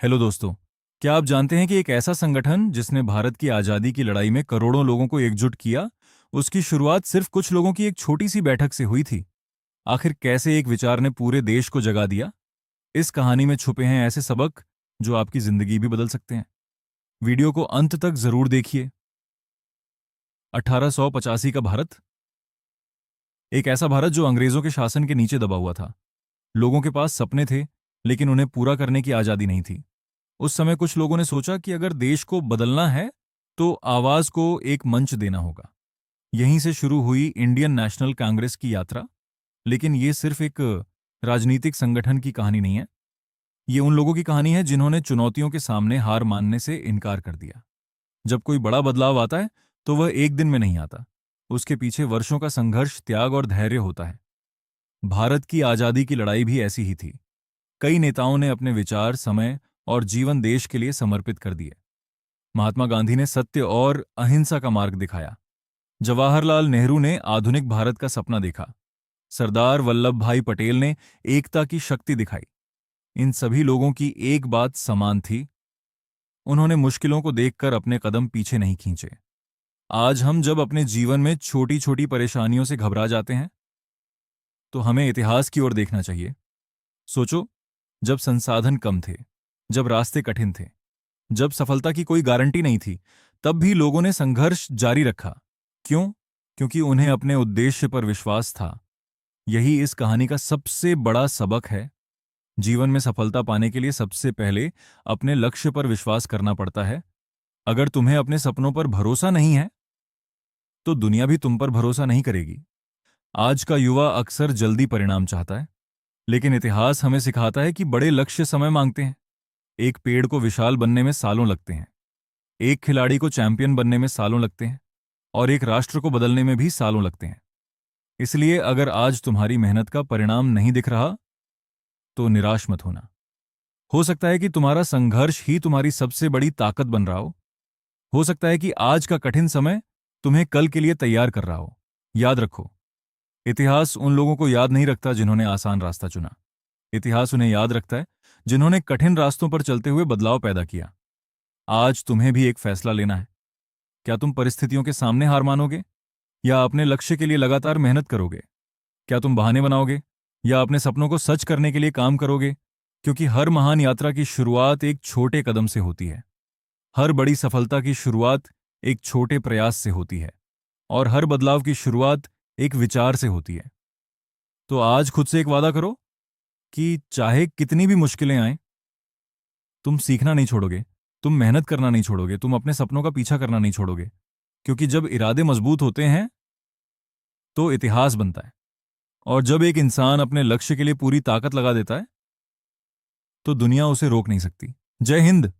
Hello दोस्तों। क्या आप जानते हैं कि एक ऐसा संगठन जिसने भारत की आज़ादी की लड़ाई में करोड़ों लोगों को एकजुट किया, उसकी शुरुआत सिर्फ कुछ लोगों की एक छोटी सी बैठक से हुई थी। आखिर कैसे एक विचार ने पूरे देश को जगा दिया? इस कहानी में छुपे हैं ऐसे सबक जो आपकी जिंदगी भी बदल सकते हैं। वीडियो को अंत तक जरूर देखिए। 1885 का भारत, एक ऐसा भारत जो अंग्रेजों के शासन के नीचे दबा हुआ था। लोगों के पास सपने थे, लेकिन उन्हें पूरा करने की आज़ादी नहीं थी। उस समय कुछ लोगों ने सोचा कि अगर देश को बदलना है तो आवाज को एक मंच देना होगा। यहीं से शुरू हुई इंडियन नेशनल कांग्रेस की यात्रा। लेकिन ये सिर्फ एक राजनीतिक संगठन की कहानी नहीं है। ये उन लोगों की कहानी है जिन्होंने चुनौतियों के सामने हार मानने से इनकार कर दिया। जब कोई बड़ा बदलाव आता है तो वह एक दिन में नहीं आता। उसके पीछे वर्षों का संघर्ष, त्याग और धैर्य होता है। भारत की आजादी की लड़ाई भी ऐसी ही थी। कई नेताओं ने अपने विचार, समय और जीवन देश के लिए समर्पित कर दिए। महात्मा गांधी ने सत्य और अहिंसा का मार्ग दिखाया। जवाहरलाल नेहरू ने आधुनिक भारत का सपना देखा। सरदार वल्लभ भाई पटेल ने एकता की शक्ति दिखाई। इन सभी लोगों की एक बात समान थी, उन्होंने मुश्किलों को देखकर अपने कदम पीछे नहीं खींचे। आज हम जब अपने जीवन में छोटी छोटी परेशानियों से घबरा जाते हैं तो हमें इतिहास की ओर देखना चाहिए। सोचो, जब संसाधन कम थे, जब रास्ते कठिन थे, जब सफलता की कोई गारंटी नहीं थी, तब भी लोगों ने संघर्ष जारी रखा। क्यों? क्योंकि उन्हें अपने उद्देश्य पर विश्वास था। यही इस कहानी का सबसे बड़ा सबक है। जीवन में सफलता पाने के लिए सबसे पहले अपने लक्ष्य पर विश्वास करना पड़ता है। अगर तुम्हें अपने सपनों पर भरोसा नहीं है तो दुनिया भी तुम पर भरोसा नहीं करेगी। आज का युवा अक्सर जल्दी परिणाम चाहता है, लेकिन इतिहास हमें सिखाता है कि बड़े लक्ष्य समय मांगते हैं। एक पेड़ को विशाल बनने में सालों लगते हैं, एक खिलाड़ी को चैंपियन बनने में सालों लगते हैं, और एक राष्ट्र को बदलने में भी सालों लगते हैं। इसलिए अगर आज तुम्हारी मेहनत का परिणाम नहीं दिख रहा तो निराश मत होना। हो सकता है कि तुम्हारा संघर्ष ही तुम्हारी सबसे बड़ी ताकत बन रहा हो। हो सकता है कि आज का कठिन समय तुम्हें कल के लिए तैयार कर रहा हो। याद रखो, इतिहास उन लोगों को याद नहीं रखता जिन्होंने आसान रास्ता चुना। इतिहास उन्हें याद रखता है जिन्होंने कठिन रास्तों पर चलते हुए बदलाव पैदा किया। आज तुम्हें भी एक फैसला लेना है। क्या तुम परिस्थितियों के सामने हार मानोगे या अपने लक्ष्य के लिए लगातार मेहनत करोगे? क्या तुम बहाने बनाओगे या अपने सपनों को सच करने के लिए काम करोगे? क्योंकि हर महान यात्रा की शुरुआत एक छोटे कदम से होती है। हर बड़ी सफलता की शुरुआत एक छोटे प्रयास से होती है, और हर बदलाव की शुरुआत एक विचार से होती है। तो आज खुद से एक वादा करो कि चाहे कितनी भी मुश्किलें आएं, तुम सीखना नहीं छोड़ोगे, तुम मेहनत करना नहीं छोड़ोगे, तुम अपने सपनों का पीछा करना नहीं छोड़ोगे। क्योंकि जब इरादे मजबूत होते हैं तो इतिहास बनता है, और जब एक इंसान अपने लक्ष्य के लिए पूरी ताकत लगा देता है तो दुनिया उसे रोक नहीं सकती। जय हिंद।